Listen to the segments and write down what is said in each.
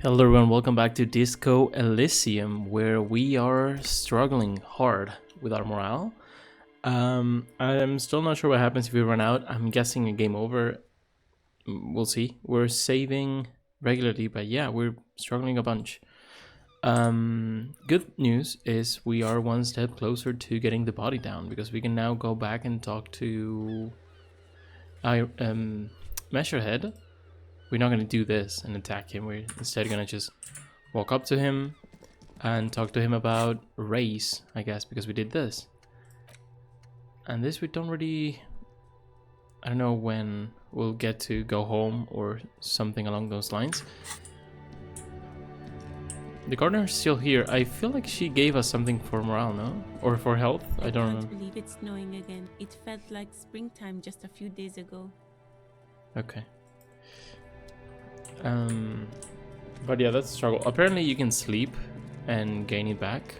Hello everyone, welcome back to Disco Elysium, where we are struggling hard with our morale. I'm still not sure what happens if we run out. I'm guessing a game over. We'll see. We're saving regularly, but yeah, we're struggling a bunch. Good news is we are one step closer to getting the body down because we can now go back and talk to Measurehead. We're not going to do this and attack him. We're instead going to just walk up to him and talk to him about race, I guess, because we did this. And this we don't really... I don't know when we'll get to go home or something along those lines. The gardener's still here. I feel like she gave us something for morale, no? Or for health? I don't remember. I can't believe it's snowing again. It felt like springtime just a few days ago. Okay. But yeah, that's a struggle. Apparently you can sleep and gain it back.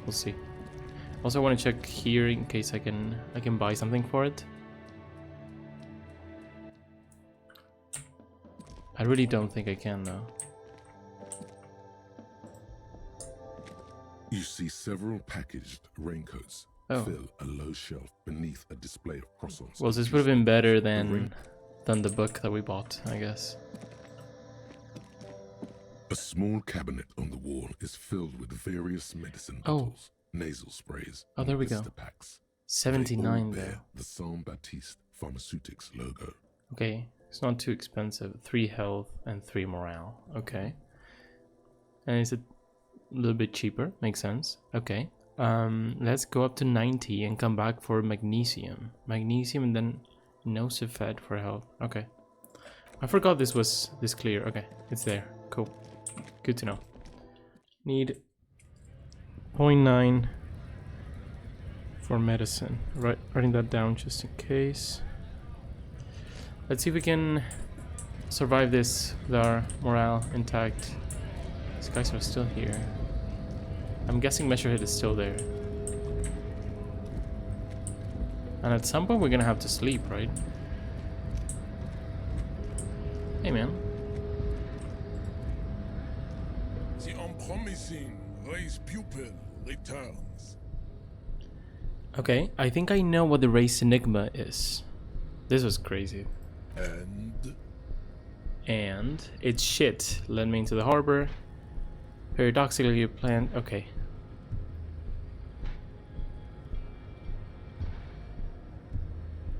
We'll see. Also, I want to check here in case I can buy something for it. I really don't think I can though. You see several packaged raincoats fill a low shelf beneath a display of croissants. Well, this would have been better than the book that we bought, I guess. A small cabinet on the wall is filled with various medicine bottles, nasal sprays, and there we go. Packs. 79 they all there. bear the Saint Baptiste Pharmaceutics logo. Okay, it's not too expensive. 3 health and 3 morale. Okay. And is it a little bit cheaper? Makes sense. Okay. Let's go up to 90 and come back for magnesium. Magnesium and then Nosifed for health. Okay. I forgot this was this clear. Okay, it's there. Cool. Good to know. Need 0.9 for medicine. Writing that down just in case. Let's see if we can survive this with our morale intact. These guys are still here. I'm guessing Measurehead is still there. And at some point we're gonna have to sleep, right? Hey man. The unpromising race pupil returns. Okay, I think I know what the race enigma is. This was crazy. And it's shit. Led me into the harbor. Paradoxically, you planned. Okay.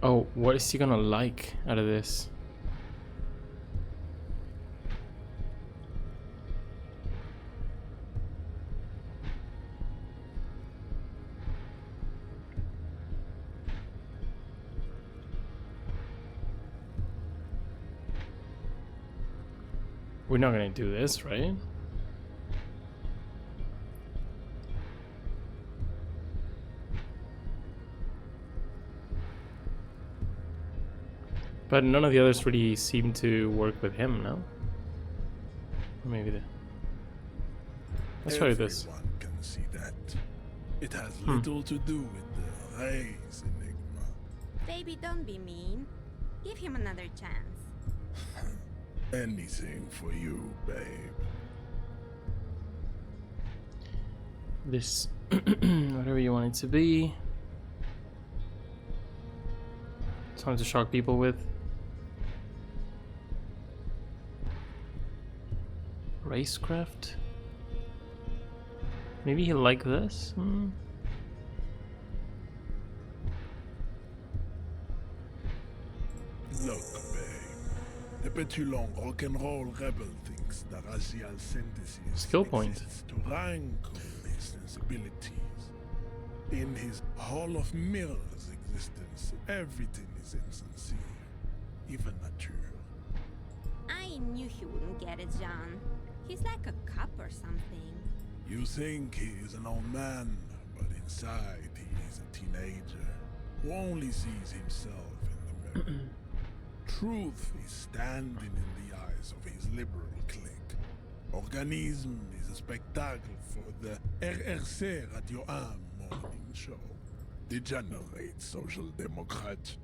Oh, what is he gonna like out of this? We're not gonna do this, right? But none of the others really seem to work with him, no? Or maybe the... Let's try this. Everyone can see that. It has little to do with the race enigma. Baby, don't be mean. Give him another chance. Anything for you, babe. This... whatever you want it to be. Something to shock people with. Racecraft? Maybe he'll like this? Look, babe. The petulant rock and roll rebel thinks the racial synthesis Skill point. exists to rankle his sensibilities. In his Hall of Mirrors existence, everything is insincere, even natural. I knew he wouldn't get it, John. He's like a cop or something. You think he is an old man, but inside he is a teenager who only sees himself in the mirror. Truth is standing in the eyes of his liberal clique. Organism is a spectacle for the RRC Radio 1 morning show. Degenerate social democrat,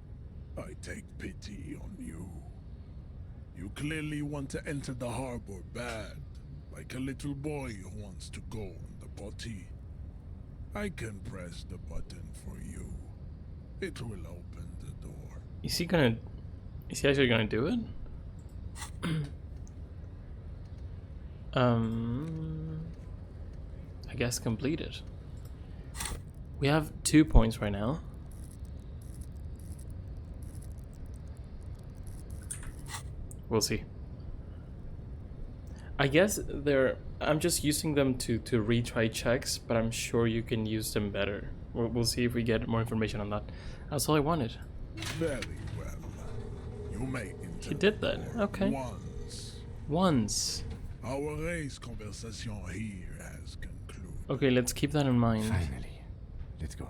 I take pity on you. You clearly want to enter the harbor bad, like a little boy who wants to go on the potty. I can press the button for you. It will open the door. Is he actually gonna do it? I guess completed. We have 2 points right now. We'll see. I guess I'm just using them to retry checks, but I'm sure you can use them better. We'll see if we get more information on that. That's all I wanted. Very well. You may enter. He did that. Okay. Once. Our race conversation here has concluded. Okay, let's keep that in mind. Finally. Let's go.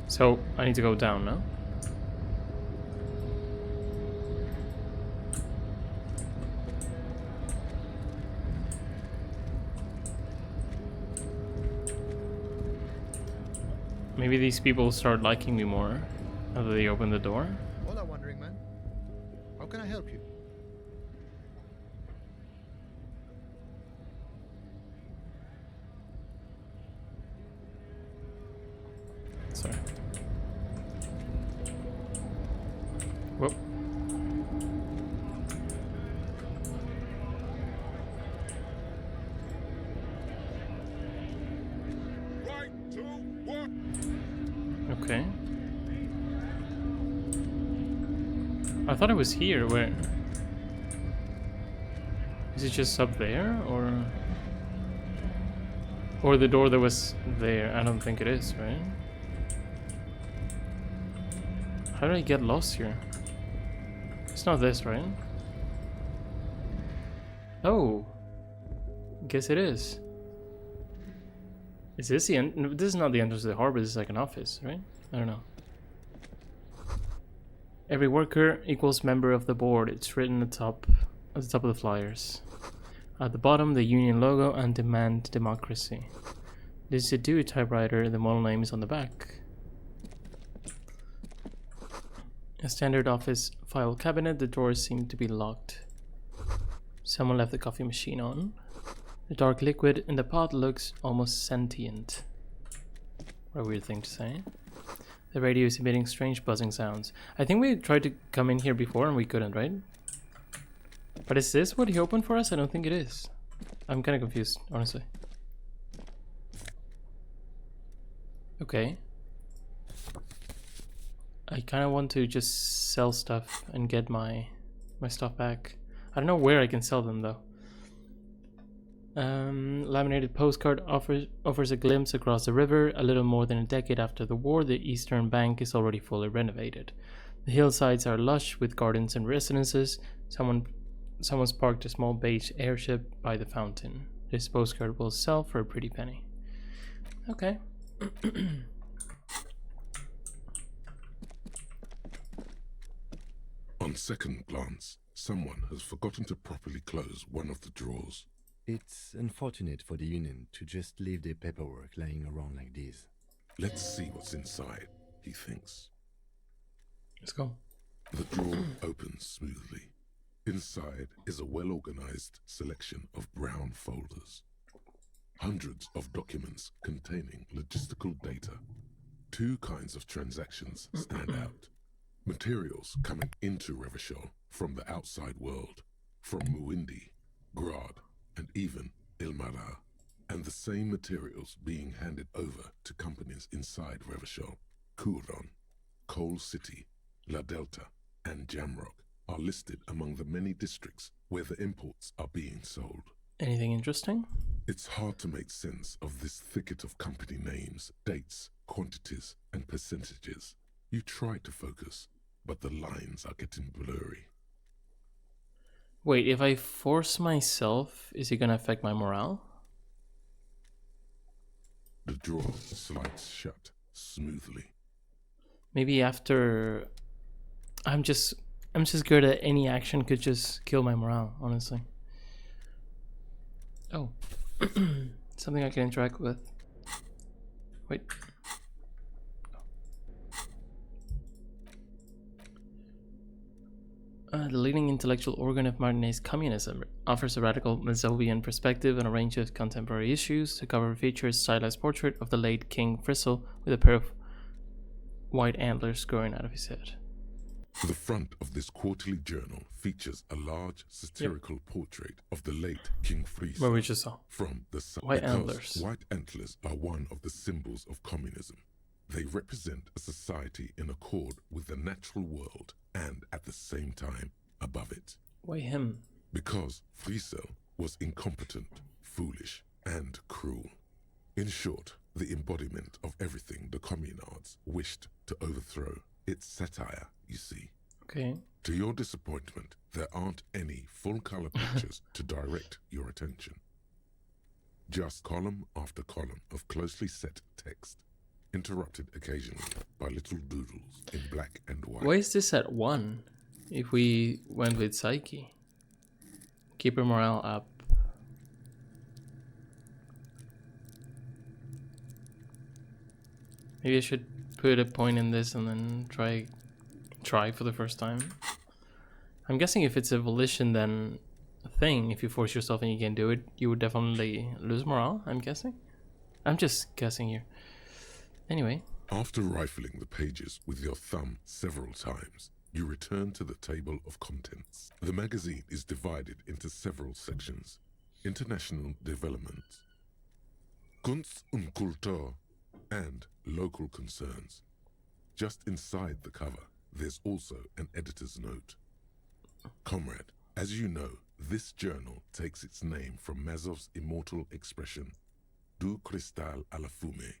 So, I need to go down now. Maybe these people start liking me more after they open the door. Hola, wandering man. How can I help you? Sorry. Whoop. Okay. I thought it was here. Where? Is it just up there, or the door that was there? I don't think it is, right? How did I get lost here? It's not this, right? Oh, guess it is. Is this the end? No, this is not the entrance to the harbor. This is like an office, right? I don't know. Every worker equals member of the board. It's written at the top of the flyers. At the bottom, the union logo and demand democracy. This is a Dewey typewriter. The model name is on the back. A standard office file cabinet. The drawers seem to be locked. Someone left the coffee machine on. The dark liquid in the pot looks almost sentient. What a weird thing to say. The radio is emitting strange buzzing sounds. I think we tried to come in here before and we couldn't, right? But is this what he opened for us? I don't think it is. I'm kind of confused, honestly. Okay. I kind of want to just sell stuff and get my stuff back. I don't know where I can sell them though. Laminated postcard offers a glimpse across the river. A little more than a decade after the war, the eastern bank is already fully renovated. The hillsides are lush with gardens and residences. Someone's parked a small beige airship by the fountain. This postcard will sell for a pretty penny. Okay. On second glance, someone has forgotten to properly close one of the drawers. It's unfortunate for the union to just leave their paperwork lying around like this. Let's see what's inside, he thinks. Let's go. The drawer opens smoothly. Inside is a well-organized selection of brown folders. Hundreds of documents containing logistical data. Two kinds of transactions stand out. Materials coming into Revachol from the outside world, from Muindi, Grad, and even Ilmara, and the same materials being handed over to companies inside Revachol. Kuron, Coal City, La Delta, and Jamrock are listed among the many districts where the imports are being sold. Anything interesting? It's hard to make sense of this thicket of company names, dates, quantities, and percentages. You try to focus, but the lines are getting blurry. Wait, if I force myself, is it gonna affect my morale? The drawer slides shut smoothly. Maybe after... I'm just scared that any action could just kill my morale, honestly. Oh. Something I can interact with. Wait. The leading intellectual organ of modern-day communism, offers a radical Mazovian perspective on a range of contemporary issues. The cover features a stylized portrait of the late King Frizzle with a pair of white antlers growing out of his head. The front of this quarterly journal features a large satirical portrait of the late King Frizzle. Where we just saw. From the sun. White antlers. White antlers are one of the symbols of communism. They represent a society in accord with the natural world and at the same time above it. Why him? Because Frizzle was incompetent, foolish, and cruel. In short, the embodiment of everything the communards wished to overthrow. It's satire, you see. Okay. To your disappointment, there aren't any full-color pictures to direct your attention. Just column after column of closely set text, interrupted occasionally by little doodles in black and white. Why is this at 1 if we went with Psyche? Keep her morale up. Maybe I should put a point in this and then try for the first time. I'm guessing if it's a volition, then a thing, if you force yourself and you can't do it, you would definitely lose morale, I'm guessing. I'm just guessing here. Anyway. After rifling the pages with your thumb several times, you return to the table of contents. The magazine is divided into several sections. International development, Kunst und Kultur, and local concerns. Just inside the cover, there's also an editor's note. Comrade, as you know, this journal takes its name from Mazov's immortal expression, du cristal à la fumée.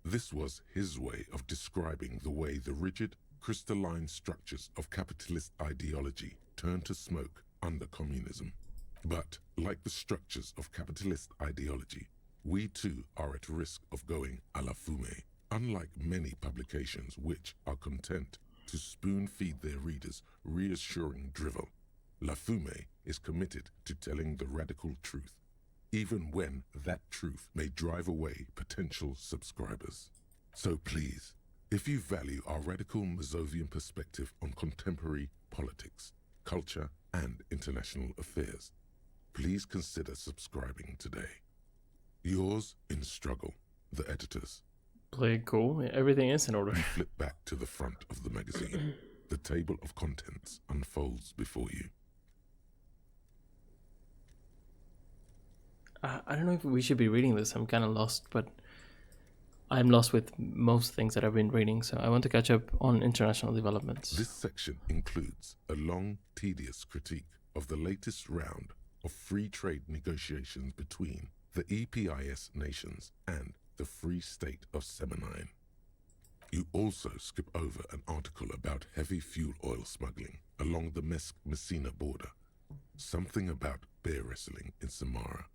This was his way of describing the way the rigid, crystalline structures of capitalist ideology turn to smoke under communism. But, like the structures of capitalist ideology, we too are at risk of going à la fumée. Unlike many publications which are content to spoon-feed their readers reassuring drivel, La Fumée is committed to telling the radical truth, even when that truth may drive away potential subscribers. So please, if you value our radical Mazovian perspective on contemporary politics, culture, and international affairs, please consider subscribing today. Yours in struggle, the editors. Play it cool. Everything is in order. You flip back to the front of the magazine. The table of contents unfolds before you. I don't know if we should be reading this. I'm kind of lost, but I'm lost with most things that I've been reading, so I want to catch up on international developments. This section includes a long, tedious critique of the latest round of free trade negotiations between the EPIS nations and the Free State of Semenine. You also skip over an article about heavy fuel oil smuggling along the Messina border, something about bear wrestling in Samara,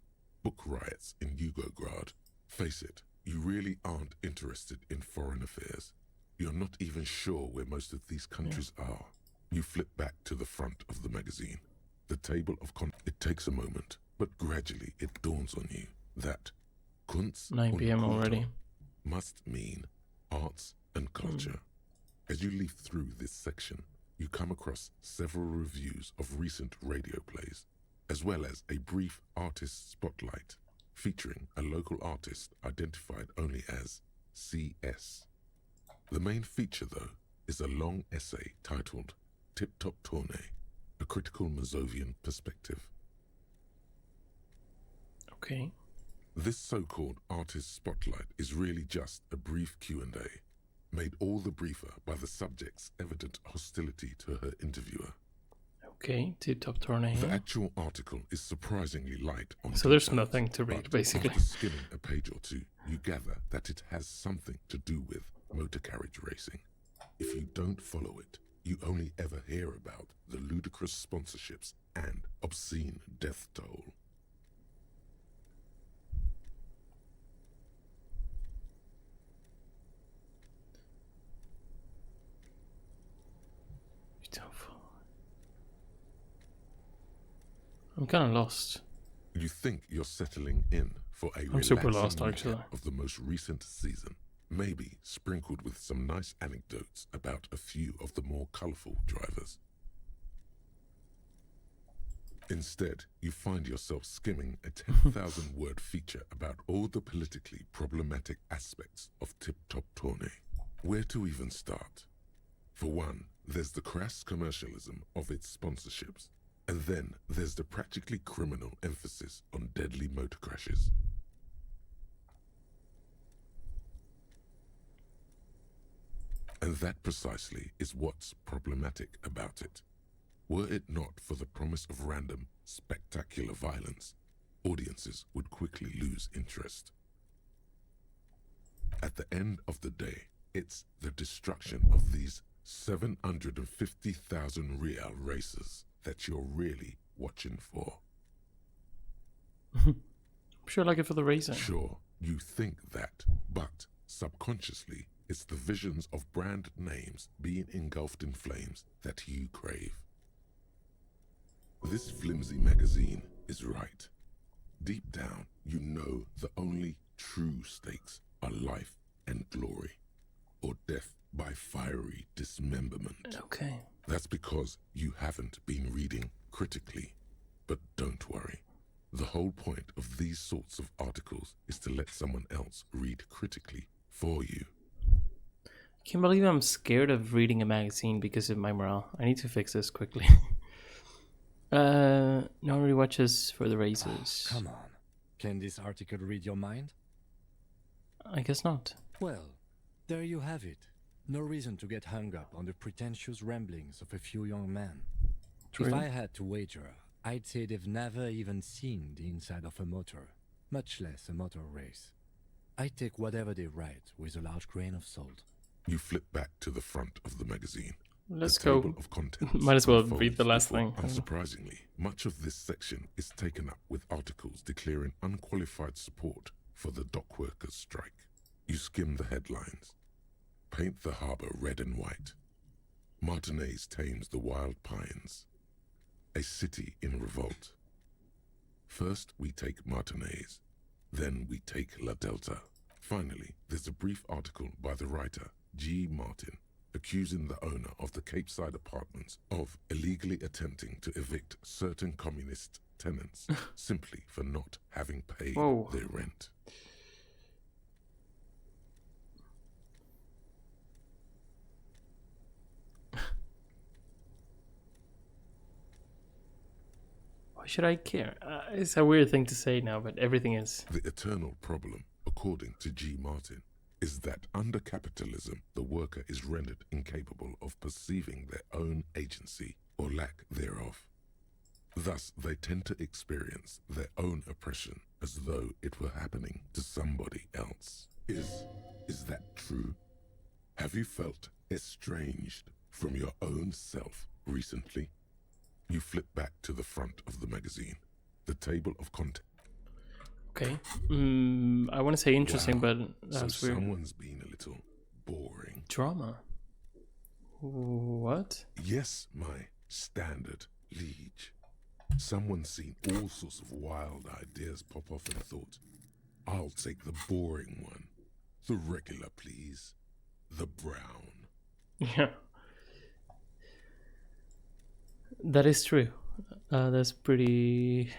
book riots in Yugograd. Face it, you really aren't interested in foreign affairs. You're not even sure where most of these countries are. You flip back to the front of the magazine. The table of It takes a moment, but gradually it dawns on you that Kunst 9 p.m. und already. Kultur must mean arts and culture. As you leaf through this section, you come across several reviews of recent radio plays, as well as a brief artist spotlight featuring a local artist identified only as CS. The main feature, though, is a long essay titled Tip Top Tournée, a critical Mazovian perspective. Okay. This so-called artist spotlight is really just a brief Q&A, made all the briefer by the subject's evident hostility to her interviewer. Okay, Tip-Top Tournée. The actual article is surprisingly light on So there's details, nothing to read, but basically. After skimming a page or two, you gather that it has something to do with motor carriage racing. If you don't follow it, you only ever hear about the ludicrous sponsorships and obscene death toll. I'm kind of lost. You think you're settling in for a I'm super relaxing lost, recap actually. of the most recent season, maybe sprinkled with some nice anecdotes about a few of the more colourful drivers. Instead, you find yourself skimming a 10,000 word feature about all the politically problematic aspects of Tip Top Tourney. Where to even start? For one, there's the crass commercialism of its sponsorships, and then there's the practically criminal emphasis on deadly motor crashes. And that precisely is what's problematic about it. Were it not for the promise of random, spectacular violence, audiences would quickly lose interest. At the end of the day, it's the destruction of these 750,000 real racers that you're really watching for. I'm sure I like it for the reason. Sure, you think that, but subconsciously, it's the visions of brand names being engulfed in flames that you crave. This flimsy magazine is right. Deep down, you know the only true stakes are life and glory, or death by fiery dismemberment. Okay. That's because you haven't been reading critically. But don't worry. The whole point of these sorts of articles is to let someone else read critically for you. I can't believe I'm scared of reading a magazine because of my morale. I need to fix this quickly. No one really watches for the races. Come on. Can this article read your mind? I guess not. Well, there you have it. No reason to get hung up on the pretentious ramblings of a few young men. True. If I had to wager, I'd say they've never even seen the inside of a motor, much less a motor race. I take whatever they write with a large grain of salt. You flip back to the front of the magazine. Let's The go. table of contents Might as well unfolds read the last before- thing. Unsurprisingly, much of this section is taken up with articles declaring unqualified support for the dock workers' strike. You skim the headlines. Paint the harbour red and white. Martinez tames the wild pines. A city in revolt. First we take Martinez, then we take La Delta. Finally, there's a brief article by the writer, G. Martin, accusing the owner of the Capeside apartments of illegally attempting to evict certain communist tenants simply for not having paid Whoa. their rent. Why should I care? It's a weird thing to say now, but everything is. The eternal problem, according to G. Martin, is that under capitalism, the worker is rendered incapable of perceiving their own agency or lack thereof. Thus, they tend to experience their own oppression as though it were happening to somebody else. Is that true? Have you felt estranged from your own self recently? You flip back to the front of the magazine. The table of contents. Okay. I want to say interesting, Wow. but So that's weird. someone's been a little boring. Drama. What? Yes, my standard liege. Someone's seen all sorts of wild ideas pop off and thought, I'll take the boring one. The regular, please. The brown. Yeah. That is true. That's pretty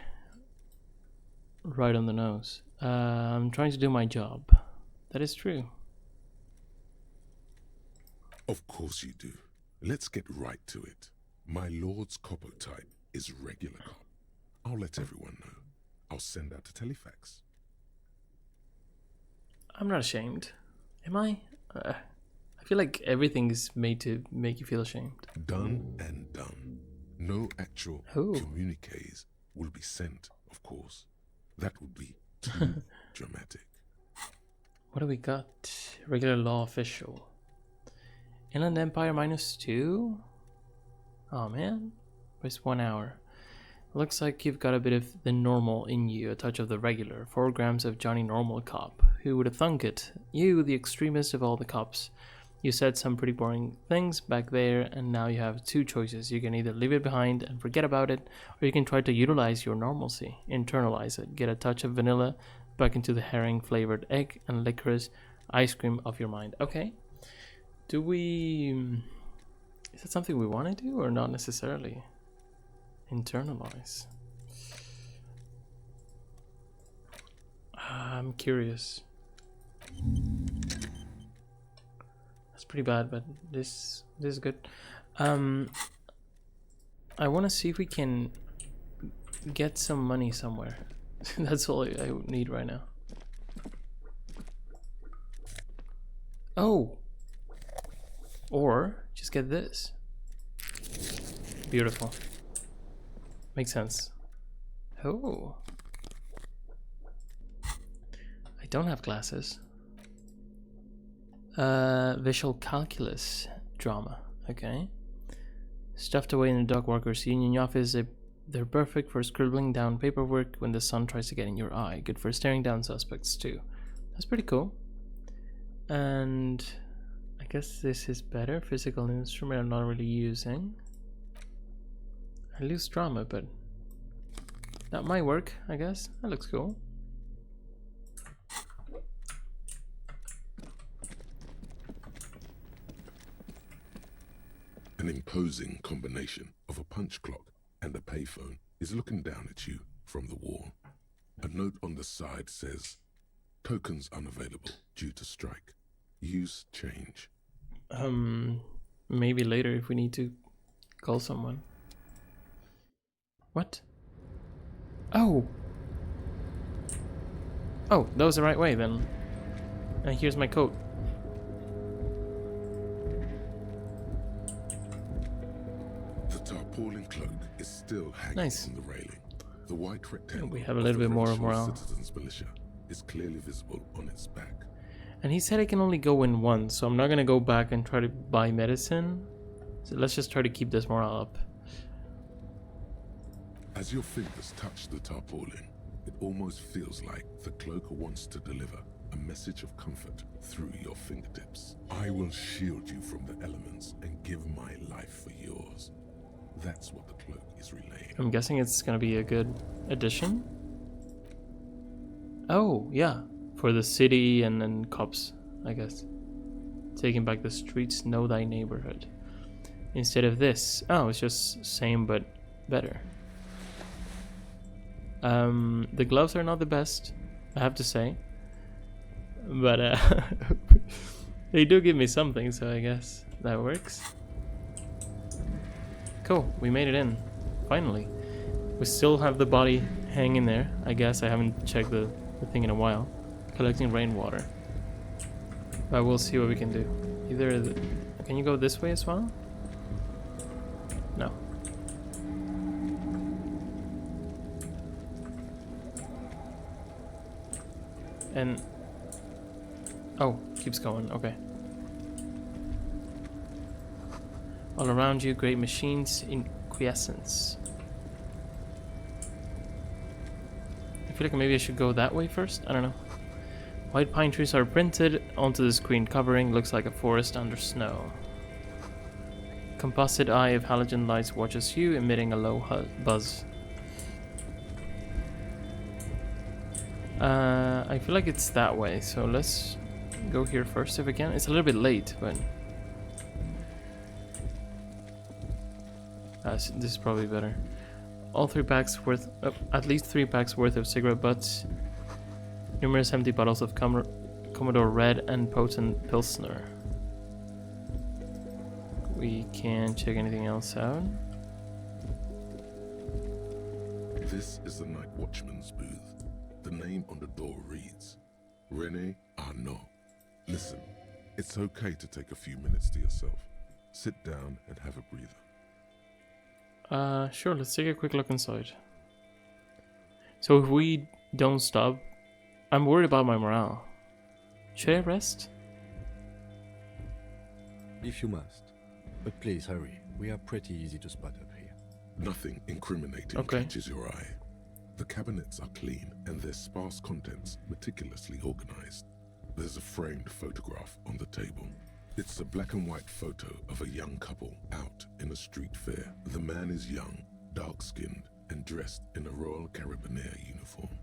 right on the nose. I'm trying to do my job. That is true. Of course you do. Let's get right to it. My lord's copper type is regular cop. I'll let everyone know. I'll send out a telefax. I'm not ashamed. Am I? I feel like everything is made to make you feel ashamed. Done and done. No actual Oh. communiques will be sent, of course. That would be too dramatic. What do we got? Regular law official. Inland Empire -2? Oh man. Where's 1 hour? Looks like you've got a bit of the normal in you, a touch of the regular. 4 grams of Johnny Normal Cop. Who would have thunk it? You, the extremist of all the cops. You said some pretty boring things back there, and now you have 2 choices. You can either leave it behind and forget about it, or you can try to utilize your normalcy, internalize it, get a touch of vanilla back into the herring-flavored egg and licorice ice cream of your mind. Okay. Do we... Is that something we want to do, or not necessarily? Internalize. I'm curious. That's pretty bad, but this is good. I want to see if we can get some money somewhere. That's all I need right now. Oh! Or just get this. Beautiful. Makes sense. Oh. I don't have glasses. Visual calculus drama. Okay. Stuffed away in the dog workers' union office. They're perfect for scribbling down paperwork when the sun tries to get in your eye. Good for staring down suspects too. That's pretty cool. And I guess this is better. Physical instrument I'm not really using. I lose drama, but that might work, I guess. That looks cool. An imposing combination of a punch clock and a payphone is looking down at you from the wall. A note on the side says, "Tokens unavailable due to strike. Use change." Maybe later if we need to call someone. What? Oh! Oh, that was the right way then. And here's my coat. The tarpaulin cloak is still hanging Nice. from the railing. The white rectangle We have a of little the bit more of Provincial morale. Citizens Militia is clearly visible on its back. And he said I can only go in once, so I'm not gonna go back and try to buy medicine. So let's just try to keep this morale up. As your fingers touch the tarpaulin, it almost feels like the cloak wants to deliver a message of comfort through your fingertips. "I will shield you from the elements and give my life for yours." That's what the cloak is relaying. I'm guessing it's gonna be a good addition. Oh, yeah. For the city and cops, I guess. Taking back the streets, know thy neighborhood. Instead of this. Oh, it's just same but better. The gloves are not the best, I have to say. But they do give me something, so I guess that works. Cool, we made it in. Finally. We still have the body hanging there. I guess I haven't checked the thing in a while. Collecting rainwater. But we'll see what we can do. Can you go this way as well? No. And oh, keeps going. Okay. All around you, great machines in quiescence. I feel like maybe I should go that way first. I don't know. White pine trees are printed onto the screen covering. Looks like a forest under snow. Composite eye of halogen lights watches you, emitting a low buzz. I feel like it's that way, so let's go here first if we can. It's a little bit late, but this is probably better. All 3 packs worth, at least 3 packs worth of cigarette butts. Numerous empty bottles of Commodore Red and potent Pilsner. We can't check anything else out. This is the night watchman's booth. The name on the door reads, René Arnaud. Listen, it's okay to take a few minutes to yourself. Sit down and have a breather. Sure, let's take a quick look inside. So if we don't stop, I'm worried about my morale. Should I rest? If you must. But please hurry. We are pretty easy to spot up here. Nothing incriminating catches your eye. The cabinets are clean and their sparse contents meticulously organized. There's a framed photograph on the table. It's a black and white photo of a young couple out in a street fair. The man is young, dark-skinned, and dressed in a Royal Carabinieri uniform.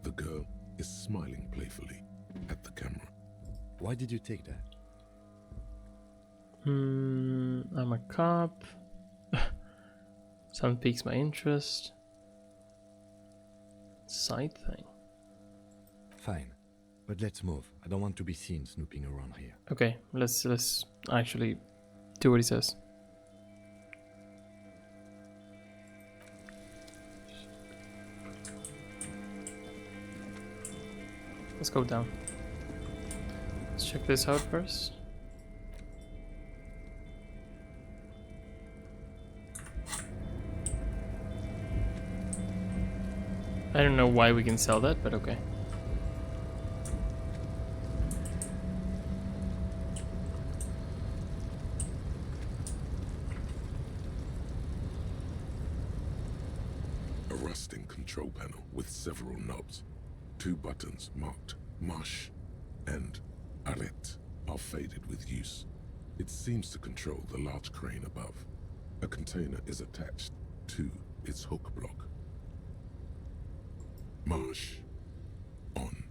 The girl is smiling playfully at the camera. Why did you take that? I'm a cop. Something piques my interest. Side thing. Fine. But let's move. I don't want to be seen snooping around here. Okay, let's actually do what he says. Let's go down. Let's check this out first. I don't know why we can sell that, but okay. A rusting control panel with several knobs. 2 buttons marked Marsh and Arrête are faded with use. It seems to control the large crane above. A container is attached to its hook block. Marsh on.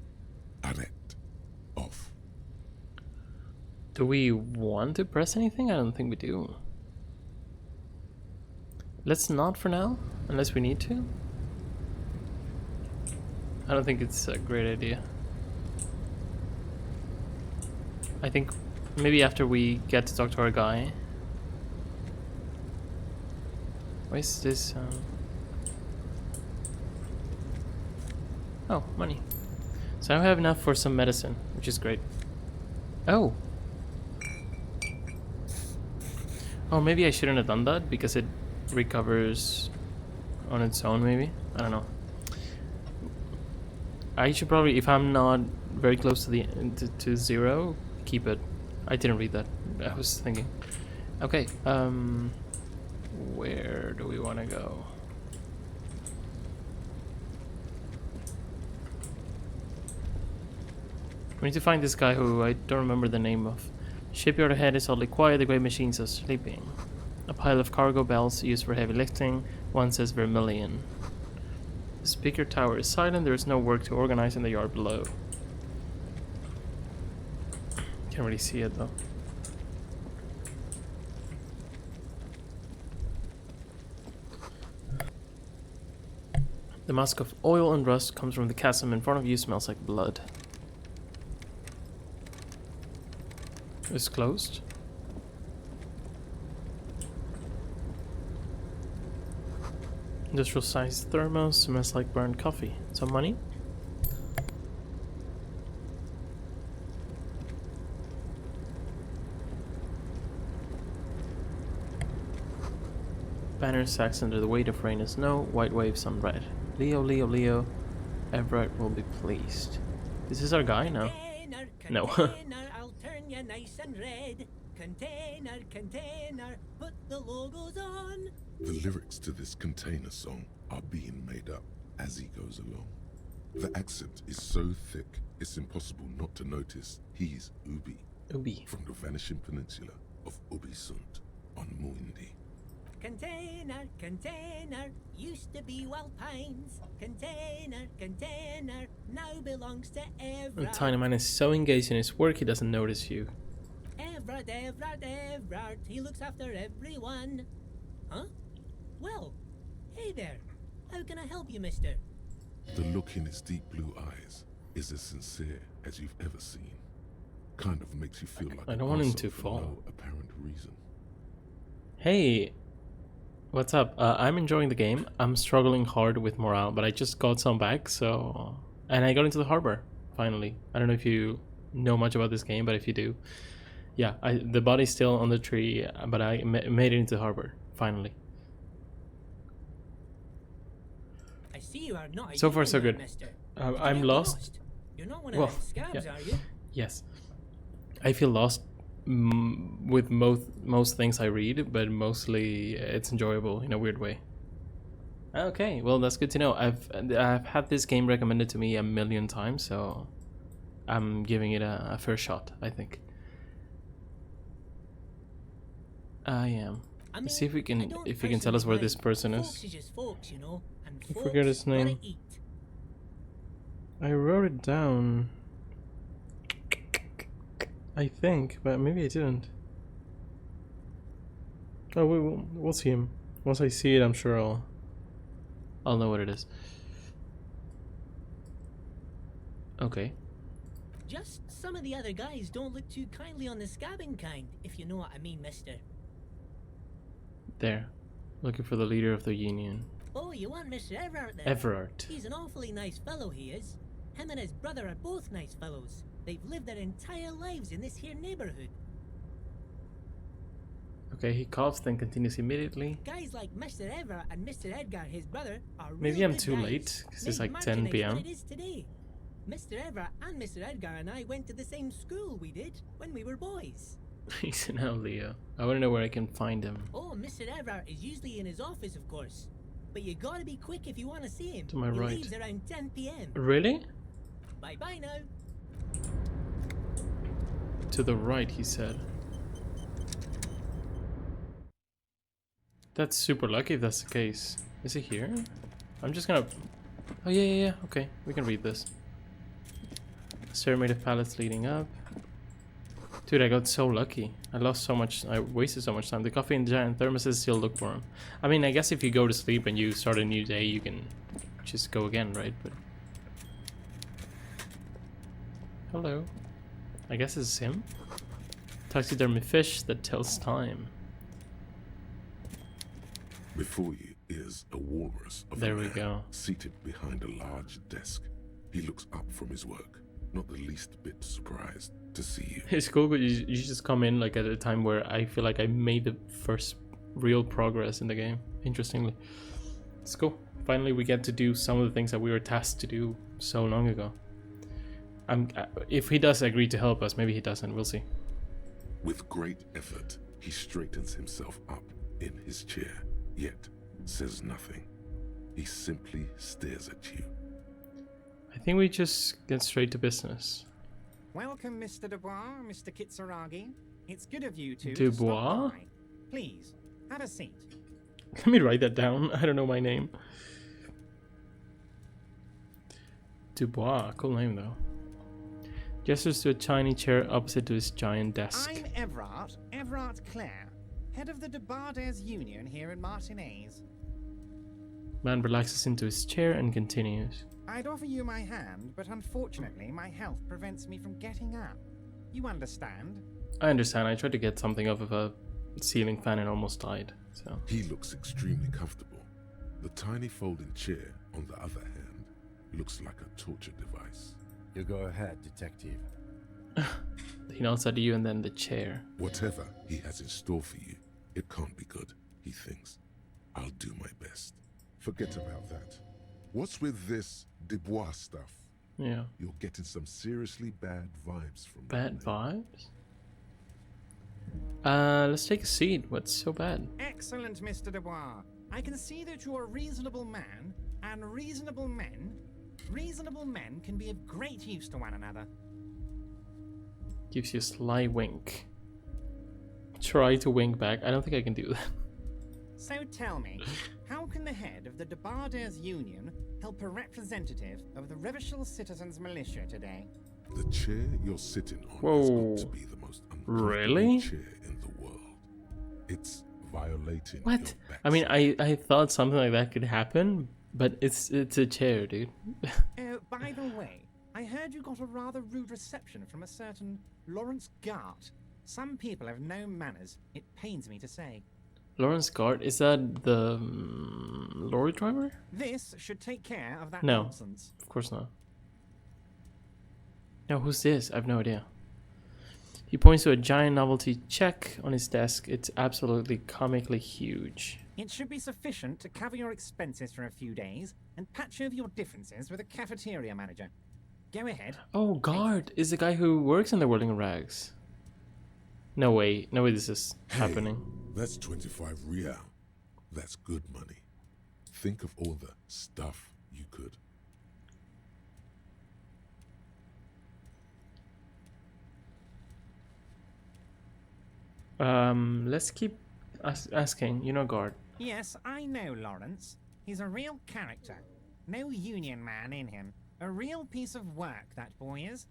Arrête off. Do we want to press anything? I don't think we do. Let's not for now, unless we need to. I don't think it's a great idea. I think maybe after we get to talk to our guy. Why is this? Oh, money. So I have enough for some medicine, which is great. Oh. Oh, maybe I shouldn't have done that because it recovers on its own, maybe? I don't know. I should probably, if I'm not very close to the to 0, keep it. I didn't read that. I was thinking. Okay, where do we want to go? We need to find this guy who I don't remember the name of. Shipyard ahead is oddly quiet, the great machines are sleeping. A pile of cargo bells used for heavy lifting. One says Vermilion. The speaker tower is silent, there is no work to organize in the yard below. Can't really see it though. The musk of oil and rust comes from the chasm in front of you, smells like blood. It's closed. Industrial sized thermos, smells like burned coffee. Some money? Banner sacks under the weight of rain and snow, white waves on red. Leo, Leo, Leo, Everett will be pleased. This is our guy now. No. I'll turn you nice and red. Container, container, put the logos on. The lyrics to this container song are being made up as he goes along. The accent is so thick, it's impossible not to notice he's Ubi. Ubi. From the vanishing peninsula of Ubisunt on Muindi. Container, container, used to be Wild Pines. Container, container, now belongs to The Everard. tiny man is so engaged in his work he doesn't notice you. Everard, Everard, Everard, he looks after everyone. Huh? Well, hey there. How can I help you, mister? The look in his deep blue eyes is as sincere as you've ever seen. Kind of makes you feel like I an don't want him arsehole to for fall. no apparent reason. Hey, what's up? I'm enjoying the game. I'm struggling hard with morale, but I just got some back, so... And I got into the harbor, finally. I don't know if you know much about this game, but if you do... Yeah, the body's still on the tree, but I made it into the harbor, finally. I see you are not a So far, so human, good. mister. I'm You're lost. You're not one of Well, the scabs, yeah. are you? Yes. I feel lost with most things I read, but mostly it's enjoyable in a weird way. Okay, well that's good to know. I've had this game recommended to me a million times, so I'm giving it a fair shot, I think. I am. I Let's see if we can I don't tell us where personally this person Folks is. just folks, you know, and I folks forget his gotta name. eat. I wrote it down, I think, but maybe I didn't. Oh, we'll see him. Once I see it, I'm sure I'll know what it is. Okay. Just some of the other guys don't look too kindly on the scabbing kind, if you know what I mean, mister. There. Looking for the leader of the union. Oh, you want Mr. Everard then? Everard. He's an awfully nice fellow, he is. Him and his brother are both nice fellows. They've lived their entire lives in this here neighborhood. Okay, he coughs, then continues immediately. Guys like Mr. Everard and Mr. Edgar, his brother, are Maybe real I'm good too guys. late, because it's Made like 10 Martinex p.m. what it is today. Mr. Everard and Mr. Edgar and I went to the same school we did when we were boys. He's an old Leo. I want to know where I can find him. Oh, Mr. Everard is usually in his office, of course. But you gotta be quick if you want to see him. To my he right. leaves around 10 p.m. Really? Bye-bye now. To the right, he said. That's super lucky if that's the case. Is he here? I'm just gonna... Oh, yeah. Okay, we can read this. Pyramid of pallets leading up. Dude, I got so lucky. I wasted so much time. The coffee and giant thermoses still look for him. I mean, I guess if you go to sleep and you start a new day, you can just go again, right? But... Hello. I guess it's him? Taxidermy fish that tells time. Before you is a walrus of There a we man go. seated behind a large desk. He looks up from his work, not the least bit surprised to see you. It's cool, but you just come in like at a time where I feel like I made the first real progress in the game. Interestingly, it's cool. Finally, we get to do some of the things that we were tasked to do so long ago. If he does agree to help us, maybe he doesn't. We'll see. With great effort, he straightens himself up in his chair, yet says nothing. He simply stares at you. I think we just get straight to business. Welcome, Mr. Dubois, Mr. Kitsuragi. It's good of you to Dubois? stop by. Please, have a seat. Let me write that down. I don't know my name. Dubois, cool name though. Gestures to a tiny chair opposite to his giant desk. I'm Everard Clare, head of the Debarders Union here in Martinez. Man relaxes into his chair and continues. I'd offer you my hand, but unfortunately my health prevents me from getting up. You understand? I understand. I tried to get something off of a ceiling fan and almost died. So He looks extremely comfortable. The tiny folding chair, on the other hand, looks like a torture device. You go ahead, detective. he nods at you and then the chair. Whatever he has in store for you, it can't be good, he thinks. I'll do my best. Forget about that. What's with this Dubois stuff? Yeah. You're getting some seriously bad vibes from Bad that name. vibes? Let's take a seat. What's so bad? Excellent, Mr. Dubois. I can see that you're a reasonable man, and reasonable men can be of great use to one another. Gives you a sly wink. Try to wink back. I don't think I can do that. So tell me, how can the head of the Debarders Union help a representative of the Revachol Citizens Militia today? The chair you're sitting on Whoa. has got to be the most uncomfortable Really? chair in the world. It's violating What? your back. I mean, I thought something like that could happen, but it's a chair, dude. Oh, by the way, I heard you got a rather rude reception from a certain Lawrence Gart. Some people have no manners, it pains me to say. Lawrence Gart, is that the lorry driver? This should take care of that No. nonsense. Of course not. No, who's this? I have no idea. He points to a giant novelty check on his desk. It's absolutely comically huge. It should be sufficient to cover your expenses for a few days and patch over your differences with a cafeteria manager. Go ahead. Oh, Gart is the guy who works in the Whirling Rags. No way this is Hey, happening. That's 25 real. That's good money. Think of all the stuff you could. Let's keep asking. You know, Gart. Yes, I know Lawrence. He's a real character. No union man in him. A real piece of work, that boy is.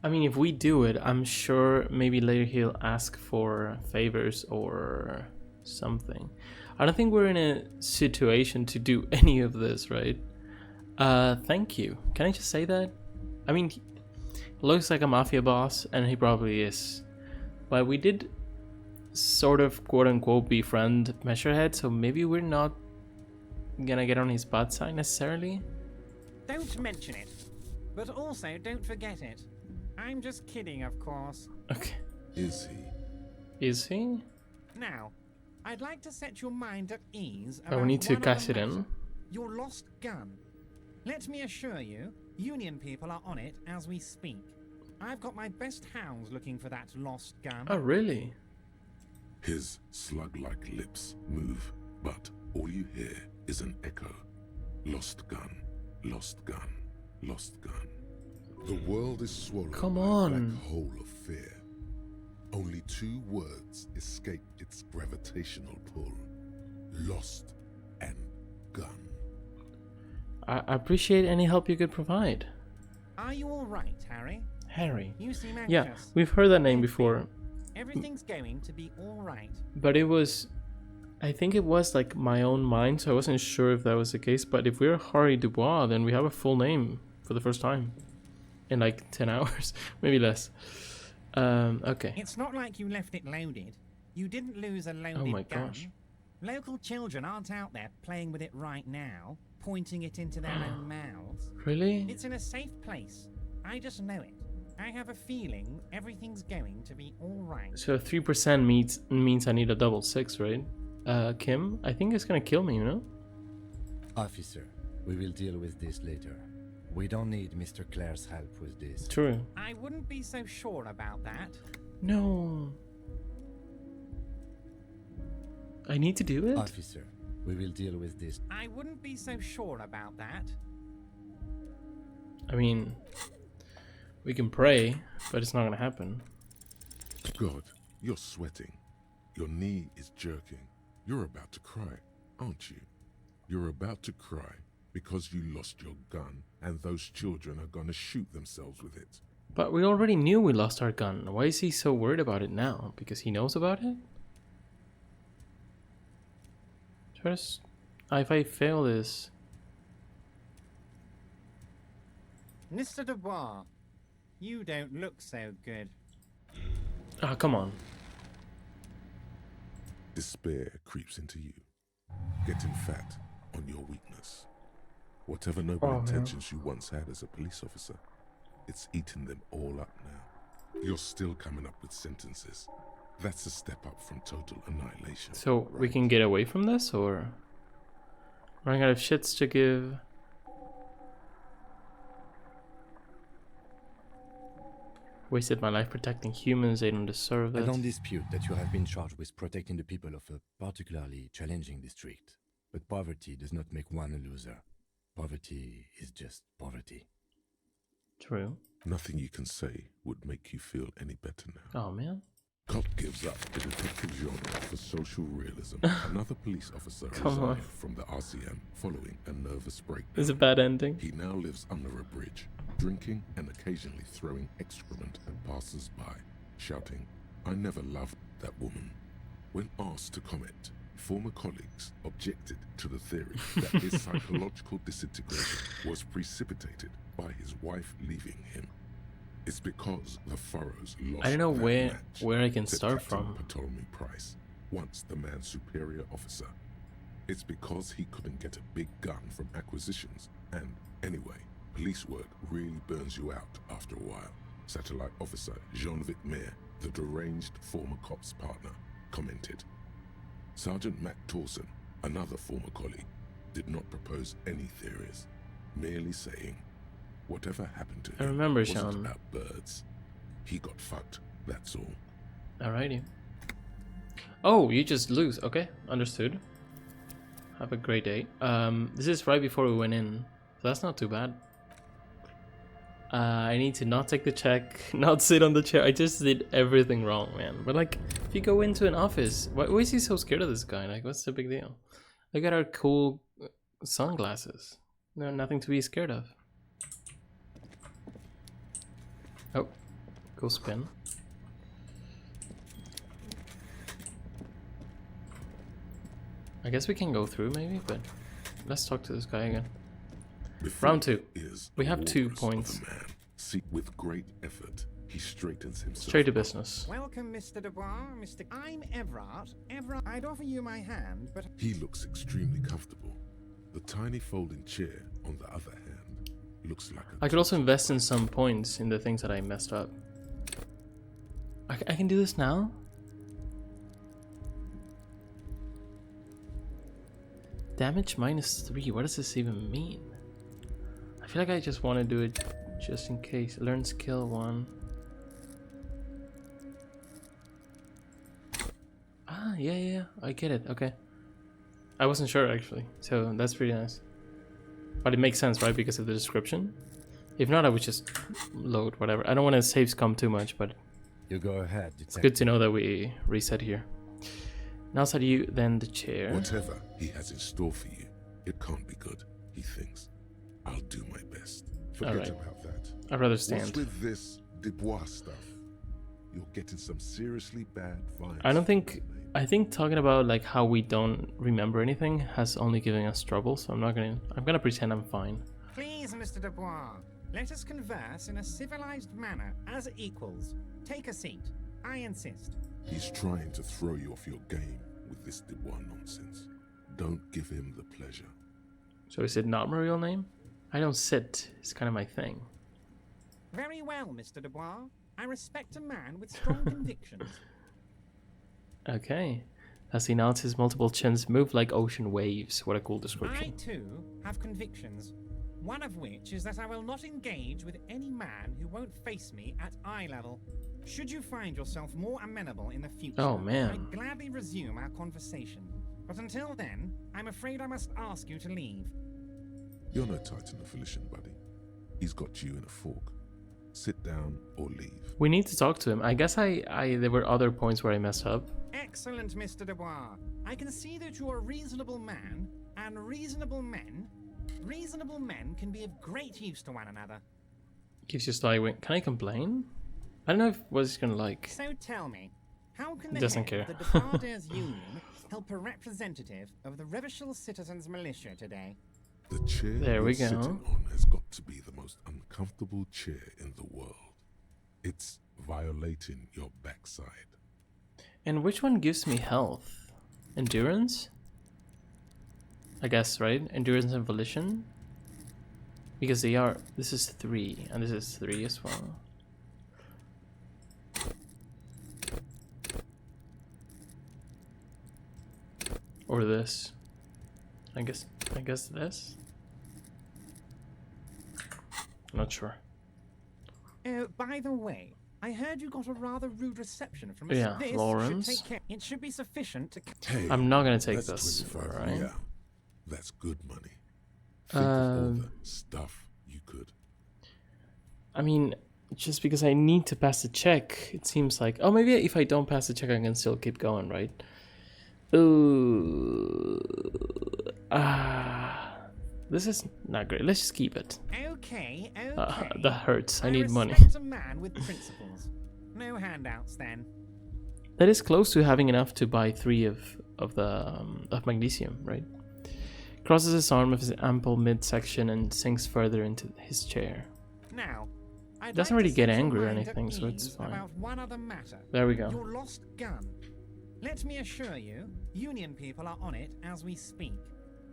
I mean, if we do it, I'm sure maybe later he'll ask for favors or something. I don't think we're in a situation to do any of this, right? Thank you. Can I just say that? I mean, Looks like a mafia boss, and he probably is. But we did sort of quote-unquote befriend Measurehead, so maybe we're not gonna get on his bad side necessarily. Don't mention it. But also, don't forget it. I'm just kidding, of course. Okay. Is he? Is he? Now, I'd like to set your mind at ease Oh, we about need to one cash other it in. matter. Your lost gun. Let me assure you, Union people are on it as we speak. I've got my best hounds looking for that lost gun. Oh, really? His slug-like lips move, but all you hear is an echo. Lost gun, lost gun, lost gun. The world is swallowed Come by a on. black hole of fear. Only 2 words escape its gravitational pull. Lost and gun. I appreciate any help you could provide. Are you all right, Harry? Harry. You seem anxious. Yeah, we've heard that name before, Everything's going to be all right. but it was... I think it was like my own mind, so I wasn't sure if that was the case, but if we're Harry Dubois, then we have a full name for the first time. In like 10 hours, maybe less. Okay. It's not like you left it loaded. You didn't lose a loaded Oh my gun. gosh. Local children aren't out there playing with it right now, pointing it into their own mouths. Really? It's in a safe place. I just know it. I have a feeling everything's going to be all right. So 3% means I need a double 6, right? Kim, I think it's gonna kill me, you know? Officer, we will deal with this later. We don't need Mr. Clare's help with this. True. I wouldn't be so sure about that. No. I need to do it? Officer, we will deal with this. I wouldn't be so sure about that. I mean, we can pray, but it's not gonna happen. God, you're sweating. Your knee is jerking. You're about to cry, aren't you? You're about to cry because you lost your gun and those children are gonna shoot themselves with it. But we already knew we lost our gun. Why is he so worried about it now? Because he knows about it? Just, if I fail this... Mr. Dubois, you don't look so good. Ah, come on. Despair creeps into you, getting fat on your weakness. Whatever noble intentions you once had as a police officer, it's eaten them all up now. You're still coming up with sentences. That's a step up from total annihilation. So we can get away from this, or... Running out of shits to give... Wasted my life protecting humans, they don't deserve I it. don't dispute that you have been charged with protecting the people of a particularly challenging district. But poverty does not make one a loser. Poverty is just poverty. True. Nothing you can say would make you feel any better now. Oh man. Cop gives up the detective genre for social realism. Another police officer Come on. resigned from the RCM following a nervous breakdown. It's a bad ending. He now lives under a bridge, drinking and occasionally throwing excrement at passers-by, shouting, "I never loved that woman." When asked to comment, former colleagues objected to the theory that his psychological disintegration was precipitated by his wife leaving him. It's because the Furrows lost. I don't know that match, where I can said start Captain from. Ptolemy Price, once the man's superior officer. It's because he couldn't get a big gun from acquisitions, and anyway, police work really burns you out after a while. Satellite officer Jean-Vic Mayer, the deranged former cop's partner, commented. Sergeant Matt Torson, another former colleague, did not propose any theories, merely saying, whatever happened to him I remember, wasn't Sean. about birds. He got fucked, that's all. Alrighty. Oh, you just lose. Okay, understood. Have a great day. This is right before we went in, so that's not too bad. I need to not take the check, not sit on the chair. I just did everything wrong, man. But like, if you go into an office, why is he so scared of this guy? Like, what's the big deal? Look at our cool sunglasses. No, nothing to be scared of. Oh, cool spin. I guess we can go through maybe, but let's talk to this guy again. Before Round 2. is We the have 2 waters of points. a man See, with great effort, he straightens himself. Straight to business. Welcome, Mr. Dubois. I'm Everard. I'd offer you my hand, but He looks extremely comfortable. The tiny folding chair, on the other hand, looks like a... I could also invest in some points in the things that I messed up. I can do this now? Damage -3. What does this even mean? I feel like I just want to do it just in case. Learn skill 1. Ah, yeah, I get it. Okay. I wasn't sure actually, so that's pretty nice. But it makes sense, right? Because of the description. If not, I would just load whatever. I don't want to save scum too much, but You go ahead, it's good to know that we reset here. Now outside you, then the chair. Whatever he has in store for you, it can't be good, he thinks. I'll do my best. Forget Alright. about that. I'd rather What's stand. with this Dubois stuff? You're getting some seriously bad vibes. I think talking about like how we don't remember anything has only given us trouble, so I'm gonna pretend I'm fine. please, Mr. Dubois, let us converse in a civilized manner as equals. Take a seat. I insist. He's trying to throw you off your game with this Dubois nonsense. Don't give him the pleasure. So is it not my real name? I don't sit. It's kind of my thing. Very well, Mr. Dubois. I respect a man with strong convictions. Okay. As he nods, his multiple chins move like ocean waves. What a cool I, description. too, have convictions. One of which is that I will not engage with any man who won't face me at eye level. Should you find yourself more amenable in the future, Oh, man. I'd gladly resume our conversation. But until then, I'm afraid I must ask you to leave. You're no Titan of Elysium, buddy. He's got you in a fork. Sit down or leave. We need to talk to him. I guess there were other points where I messed up. Excellent, Mr. Dubois. I can see that you're a reasonable man, and reasonable men can be of great use to one another. Gives you sly wink. Can I complain? I don't know if what he's gonna like. So tell me, how can the Doesn't head care. of the Departers Union help a representative of the Revachel Citizens Militia today? The chair There we you're go. sitting on has got to be the most uncomfortable chair in the world. It's violating your backside. And which one gives me health? Endurance? I guess, right? Endurance and volition? Because they are... This is 3, and this is 3 as well. Or this. I guess this? I'm not sure. By the way, I heard you got a rather rude reception from us. Yeah, This Lawrence. should take care. It should be sufficient to... Hey, I'm not gonna take that's this, 25 alright? yeah, that's good money. Think of all the stuff you could. I mean, just because I need to pass the check, it seems like... Oh, maybe if I don't pass the check, I can still keep going, right? Ooh. This is not great. Let's just keep it. Okay. That hurts. I need money. respect a man with principles. No handouts, then. That is close to having enough to buy 3 of magnesium, right? Crosses his arm with his ample midsection and sinks further into his chair. Now, I'd Doesn't like really to get set your angry or mind anything, at so it's ease fine. About one other matter. There we go. Your lost gun. Let me assure you, Union people are on it as we speak.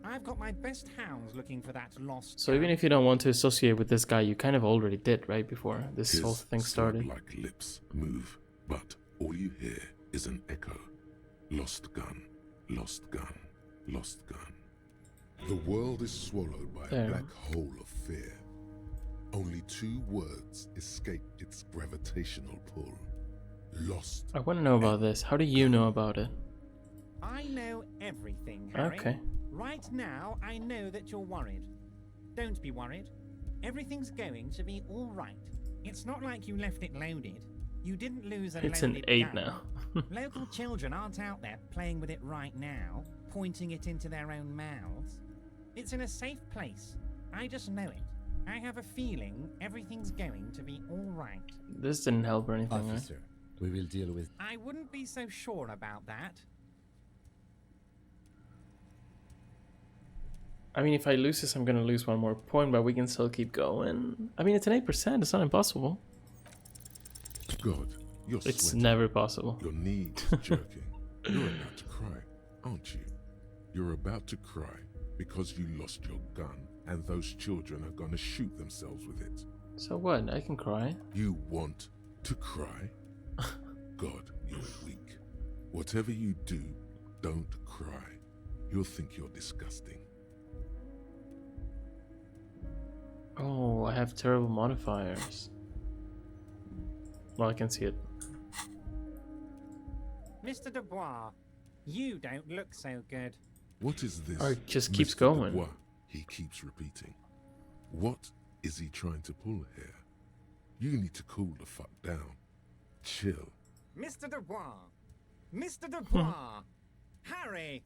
I've got my best hounds looking for that lost So gun. even if you don't want to associate with this guy, you kind of already did, right? Before this His whole thing started. slug-like lips move, but all you hear is an echo. Lost gun, lost gun, lost gun. The world is swallowed by There. a black hole of fear. Only 2 words escape its gravitational pull. Lost. I want to know about this. How do you know about it? I know everything, Harry. Okay. Right now, I know that you're worried. Don't be worried. Everything's going to be all right. It's not like you left it loaded. You didn't lose a It's an loaded 8 gun. now. Local children aren't out there playing with it right now, pointing it into their own mouths. It's in a safe place. I just know it. I have a feeling everything's going to be all right. This didn't help or anything, right? Officer, we will deal with... I wouldn't be so sure about that. I mean, if I lose this, I'm gonna lose one more point, but we can still keep going. I mean, it's an 8%. It's not impossible. God, you're It's sweating. never possible. Your knee is jerking. You're about to cry, aren't you? You're about to cry because you lost your gun and those children are gonna shoot themselves with it. So what? I can cry. You want to cry? God, you're weak. Whatever you do, don't cry. You'll think you're disgusting. Oh, I have terrible modifiers. Well, I can see it. Mr. Dubois, you don't look so good. What is this? Oh, it just keeps Mr. going. Dubois? He keeps repeating. What is he trying to pull here? You need to cool the fuck down. Chill. Mr. Dubois! Mr. Dubois! Harry!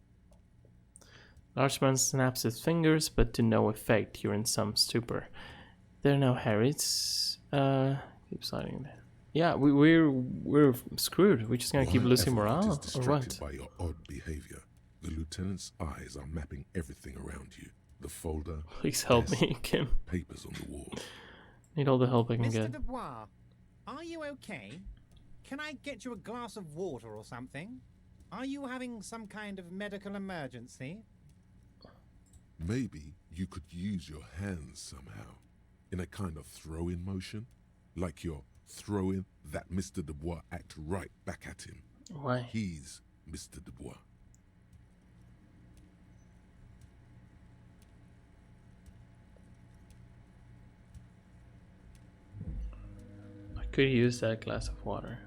Large man snaps his fingers, but to no effect. You're in some stupor. There now, Harry. It's keep sliding there. Yeah, we're screwed. We're just gonna keep losing Why morale, is or distracted what? by your odd behavior. The lieutenant's eyes are mapping everything around you. The folder, Please help desk, me, Kim. papers on the wall. Need all the help I can Mr. get. Dubois, are you okay? Can I get you a glass of water or something? Are you having some kind of medical emergency? Maybe you could use your hands somehow, in a kind of throw-in motion, like you're throwing that Mr. Dubois act right back at him. Why? He's Mr. Dubois. I could use that glass of water.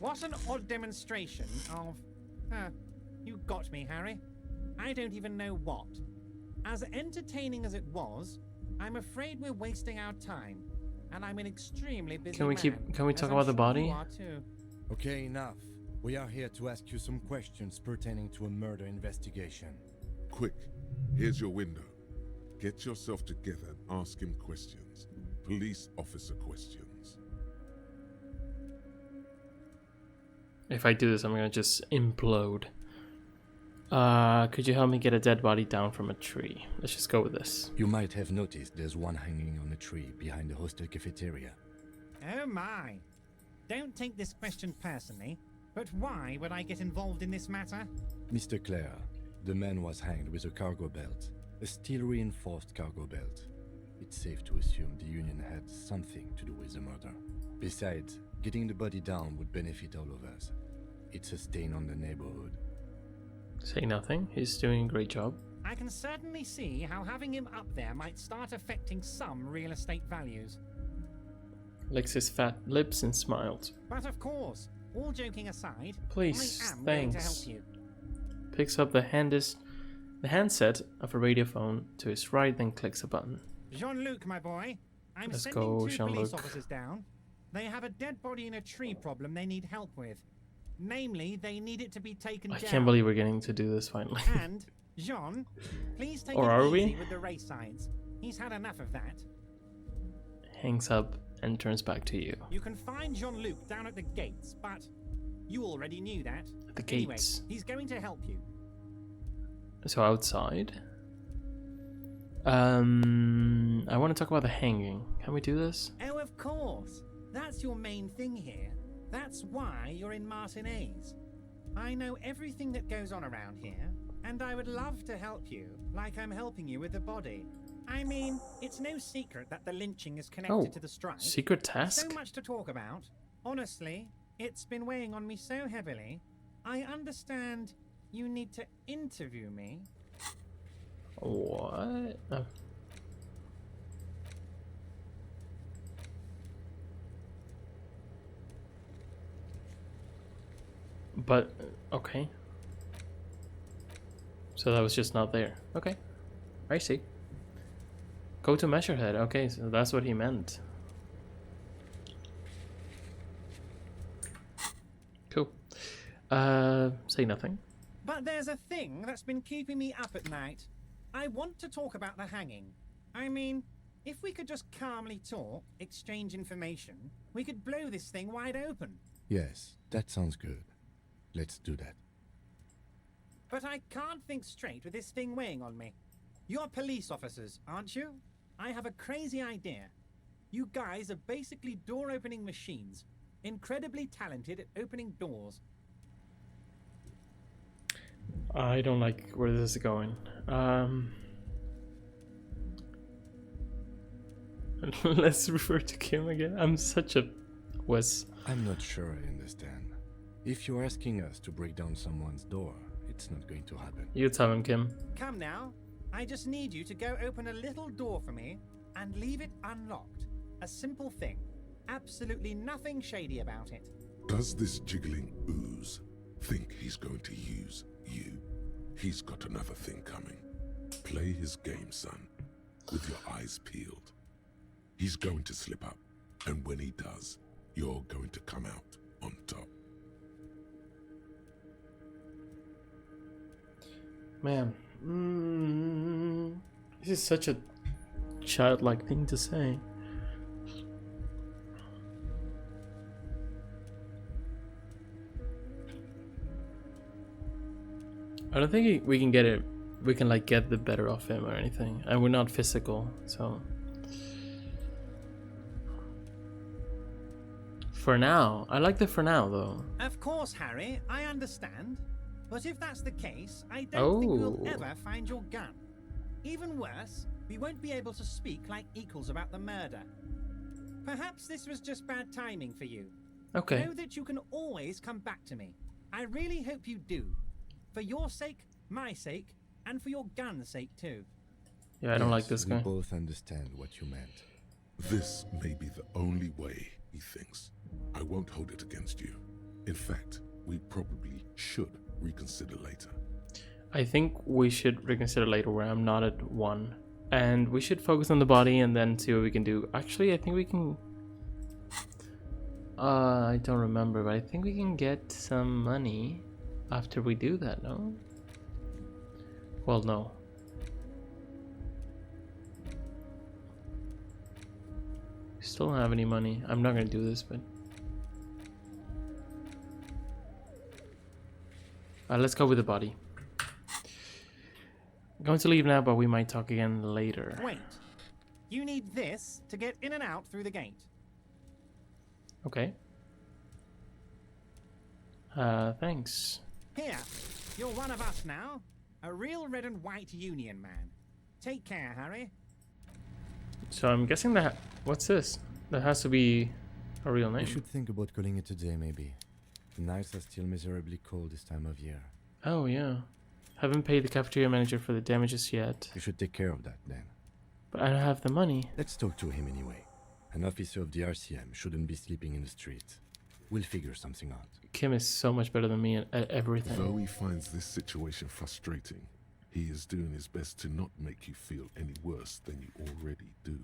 What an odd demonstration of... you got me, Harry. I don't even know what. As entertaining as it was, I'm afraid we're wasting our time. And I'm an extremely busy Can we man, Can we as talk I'm about the sure body? you are too. Okay, enough. We are here to ask you some questions pertaining to a murder investigation. Quick, here's your window. Get yourself together and ask him questions. Police officer questions. If I do this, I'm gonna just implode. Could you help me get a dead body down from a tree? Let's just go with this. You might have noticed there's one hanging on a tree behind the hostel cafeteria. Oh my. Don't take this question personally, but why would I get involved in this matter? Mr. Clare, the man was hanged with a cargo belt, a steel-reinforced cargo belt. It's safe to assume the Union had something to do with the murder. Besides, getting the body down would benefit all of us. It's a stain on the neighborhood. Say nothing. He's doing a great job. I can certainly see how having him up there might start affecting some real estate values. Licks his fat lips and smiles. But of course, all joking aside, Please, I am going to help thanks. you. Picks up the handset of a radiophone to his right, then clicks a button. Jean-Luc, my boy, I'm Let's sending go, 2 police Jean-Luc. officers down. They have a dead body in a tree problem they need help with. Namely, they need it to be taken I down. can't believe we're getting to do this finally. And, Jean, please take Or it are easy we? with the race signs. He's had enough of that. Hangs up and turns back to you. You can find Jean-Luc down at the gates, but you already knew that. At the Anyway, gates. he's going to help you. So outside. I want to talk about the hanging. Can we do this? Oh, of course. That's your main thing here. That's why you're in Martinez. I know everything that goes on around here, and I would love to help you, like I'm helping you with the body. I mean, it's no secret that the lynching is connected to the strike. Secret task? So much to talk about. Honestly, it's been weighing on me so heavily. I understand you need to interview me. What? But, okay. So that was just not there. Okay. I see. Go to Measurehead. Okay, so that's what he meant. Cool. Say nothing. But there's a thing that's been keeping me up at night. I want to talk about the hanging. I mean, if we could just calmly talk, exchange information, we could blow this thing wide open. Yes, that sounds good. Let's do that. But I can't think straight with this thing weighing on me. You're police officers, aren't you? I have a crazy idea. You guys are basically door-opening machines, incredibly talented at opening doors. I don't like where this is going. Let's refer to Kim again. I'm such a wuss. I'm not sure I understand. If you're asking us to break down someone's door, it's not going to happen. You tell him, Kim. Come now. I just need you to go open a little door for me and leave it unlocked. A simple thing. Absolutely nothing shady about it. Does this jiggling ooze think he's going to use you? He's got another thing coming. Play his game, son, with your eyes peeled. He's going to slip up, and when he does, you're going to come out on top. Man, this is such a childlike thing to say. I don't think we can get it. We can like get the better of him or anything, and we're not physical, so. For now, I like the for now though. Of course, Harry, I understand. But if that's the case, I don't think we'll ever find your gun. Even worse, we won't be able to speak like equals about the murder. Perhaps this was just bad timing for you. Okay. Know that you can always come back to me. I really hope you do. For your sake, my sake, and for your gun's sake too. Yeah, I don't like this we guy. both understand what you meant. This may be the only way, he thinks. I won't hold it against you. In fact, we probably should reconsider later. I think we should reconsider later where I'm not at 1. And we should focus on the body and then see what we can do. Actually, I think we can... I don't remember, but I think we can get some money after we do that, no? Well, no. We still don't have any money. I'm not gonna do this, but... let's go with the body. I'm going to leave now, but we might talk again later. Wait. You need this to get in and out through the gate. Okay. Thanks. Here, you're one of us now. A real red and white Union man. Take care, Harry. So I'm guessing that... What's this? That has to be a real You name. should think about calling it a day, maybe. The nights are still miserably cold this time of year. Oh, yeah. Haven't paid the cafeteria manager for the damages yet. You should take care of that, then. But I don't have the money. Let's talk to him anyway. An officer of the RCM shouldn't be sleeping in the street. We'll figure something out. Kim is so much better than me at everything. Though he finds this situation frustrating, he is doing his best to not make you feel any worse than you already do.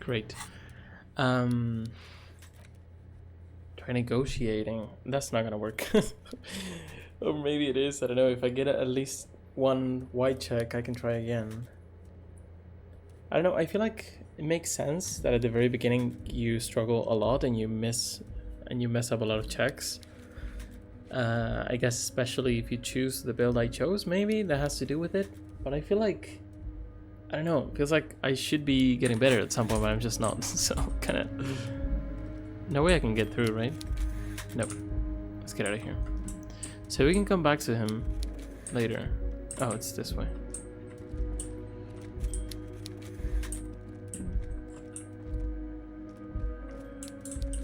Great. Try negotiating. That's not gonna work. Or maybe it is. I don't know. If I get at least 1 white check, I can try again. I don't know. I feel like it makes sense that at the very beginning you struggle a lot and you mess up a lot of checks. I guess especially if you choose the build I chose, maybe that has to do with it. But I feel like, I don't know, it feels like I should be getting better at some point, but I'm just not. So kind of no way I can get through, right? Nope. Let's get out of here. So we can come back to him later. Oh, it's this way.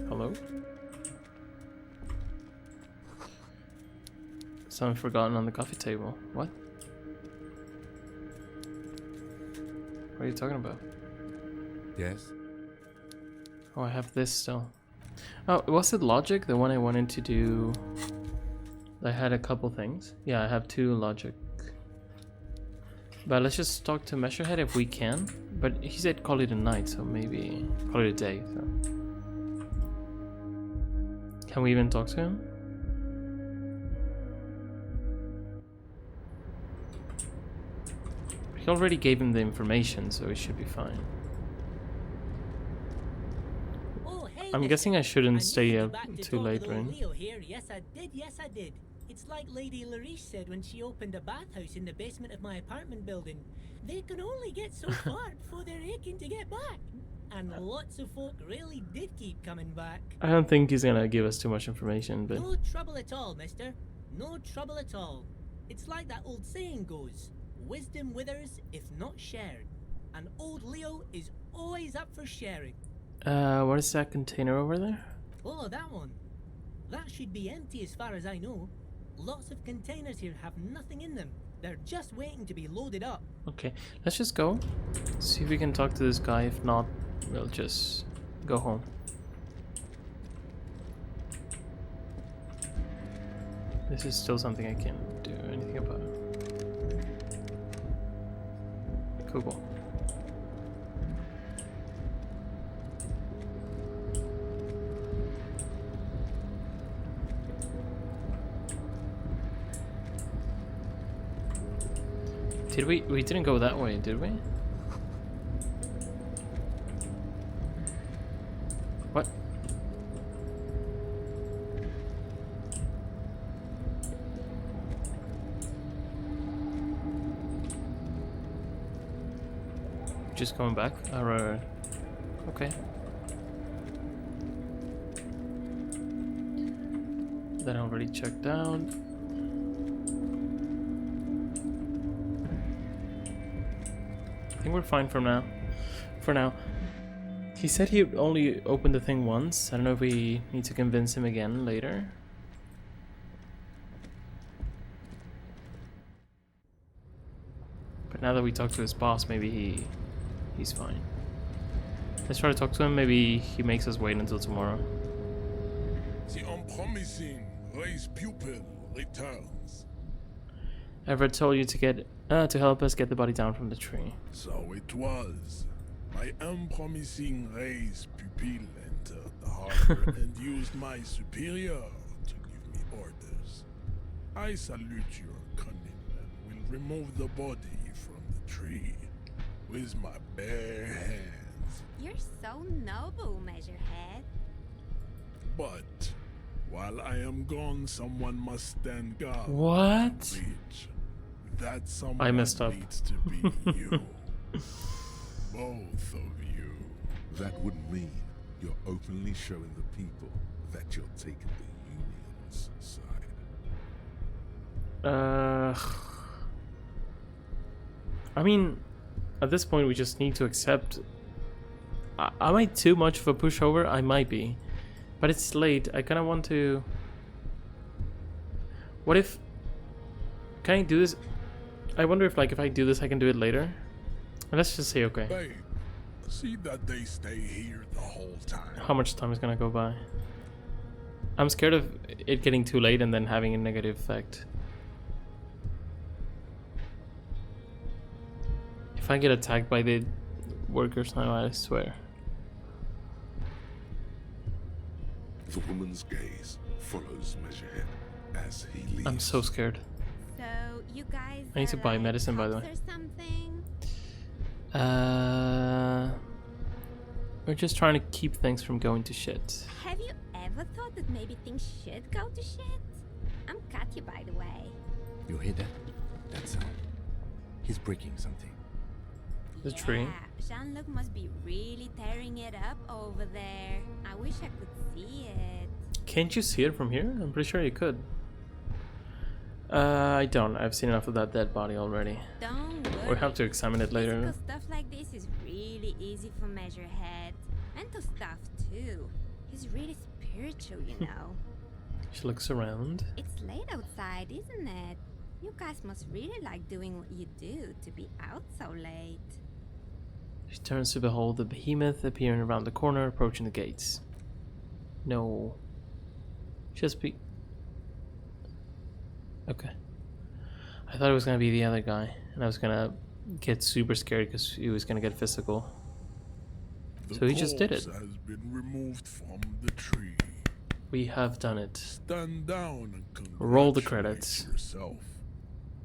Hello? Something forgotten on the coffee table. What? What are you talking about? Yes? Oh, I have this still. Oh, was it logic? The one I wanted to do... I had a couple things. Yeah, I have 2 logic. But let's just talk to Measurehead if we can. But he said call it a night, so maybe call it a day. So. Can we even talk to him? He already gave him the information, so it should be fine. Oh, hey, I'm mister. guessing I shouldn't I stay needed you up back to too talk late, with old right? Leo here. Yes, I did. Yes, I did. It's like Lady Larice said when she opened a bathhouse in the basement of my apartment building. They can only get so far before they're aching to get back. And lots of folk really did keep coming back. I don't think he's gonna give us too much information, but No trouble at all, mister. No trouble at all. It's like that old saying goes, wisdom withers if not shared. And old Leo is always up for sharing. what is that container over there? Oh, that one. That should be empty as far as I know. Lots of containers here have nothing in them. They're just waiting to be loaded up. Okay, let's just go. See if we can talk to this guy. If not, we'll just go home. This is still something I can't do anything about. Cool. Did we didn't go that way, did we? What? Just coming back? Or okay. That already checked out. I think we're fine for now. He said he only opened the thing once. I don't know if we need to convince him again later. But now that we talked to his boss, maybe he's fine. Let's try to talk to him. Maybe he makes us wait until tomorrow. The unpromising race pupil returns. Ever told you to get to help us get the body down from the tree? So it was. My unpromising race pupil entered the harbor and used my superior to give me orders. I salute your cunning and will remove the body from the tree with my bare hands. You're so noble, Measurehead. But while I am gone, someone must stand guard. What? Reach. That someone I messed up. needs to be you. Both of you. That would mean you're openly showing the people that you're taking the Union's side. I mean, at this point we just need to accept. Am I too much of a pushover? I might be. But it's late. I kind of want to... What if... Can I do this? I wonder if, like, if I do this, I can do it later. And let's just say okay. Babe, see that they stay here the whole time. How much time is gonna go by? I'm scared of it getting too late and then having a negative effect. If I get attacked by the workers now, I swear. The woman's gaze follows Measurehead as he leaves. I'm so scared. So you guys I need to are buy like medicine, by the cops way. or something? We're just trying to keep things from going to shit. Have you ever thought that maybe things should go to shit? I'm Katya, by the way. You hear that? That sound. He's breaking something. The tree. Yeah, Jean-Luc must be really tearing it up over there. I wish I could see it. Can't you see it from here? I'm pretty sure you could. I don't. I've seen enough of that dead body already. Don't worry. We'll have to examine it later. Physical stuff like this is really easy for Measurehead. Mental stuff too. He's really spiritual, you know. She looks around. It's late outside, isn't it? You guys must really like doing what you do to be out so late. She turns to behold the behemoth appearing around the corner, approaching the gates. No. Just be... Okay. I thought it was gonna be the other guy, and I was gonna get super scared because he was gonna get physical. The So he just did it. corpse has been removed from the tree. We have done it. Stand down and congratulate Roll the credits. yourself.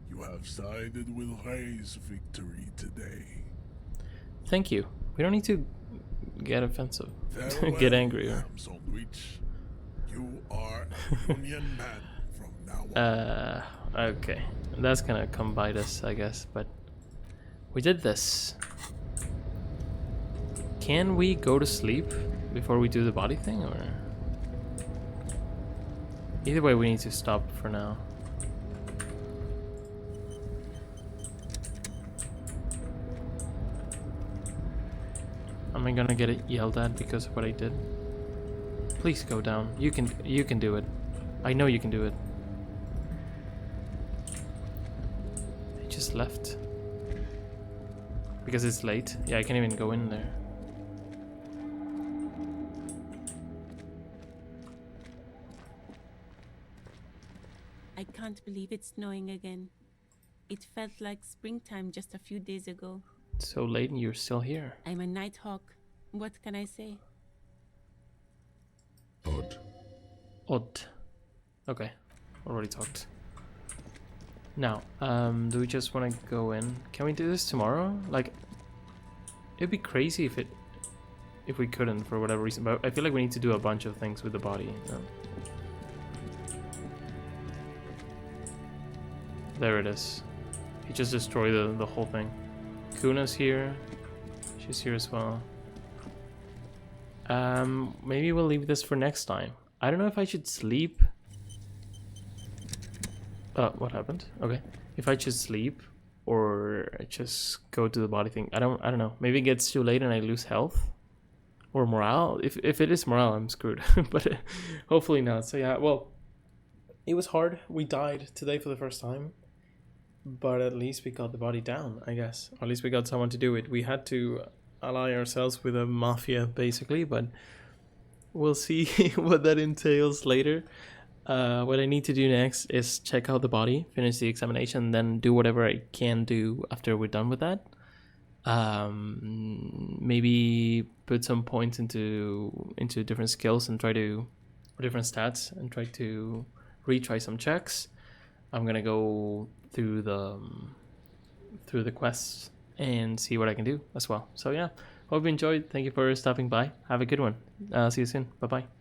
You have sided with Ray's victory today. Thank you. We don't need to get offensive. Farewell, Get angry. Ham Sandwich. You are a Union man from Now what? Okay. That's gonna come bite us, I guess, but we did this. Can we go to sleep before we do the body thing, or? Either way, we need to stop for now. Am I gonna get it yelled at because of what I did? Please go down. You can do it. I know you can do it. I just left. Because it's late. Yeah, I can't even go in there. I can't believe it's snowing again. It felt like springtime just a few days ago. It's so late and you're still here. I'm a nighthawk. What can I say? Odd. Odd. Okay. Already talked. Now, do we just want to go in? Can we do this tomorrow? Like, it'd be crazy if we couldn't for whatever reason, but I feel like we need to do a bunch of things with the body. You know? There it is. He just destroyed the whole thing. Kuna's here. She's here as well. Maybe we'll leave this for next time. I don't know if I should sleep. What happened? Okay. If I should sleep or just go to the body thing. I don't know. Maybe it gets too late and I lose health or morale. If it is morale, I'm screwed. But hopefully not. So yeah, well, it was hard. We died today for the first time. But at least we got the body down, I guess. Or at least we got someone to do it. We had to ally ourselves with a mafia, basically, but we'll see what that entails later. What I need to do next is check out the body, finish the examination, then do whatever I can do after we're done with that. Maybe put some points into different skills and different stats and try to retry some checks. I'm gonna go through the quests and see what I can do as well. So yeah, hope you enjoyed. Thank you for stopping by. Have a good one. See you soon. Bye bye.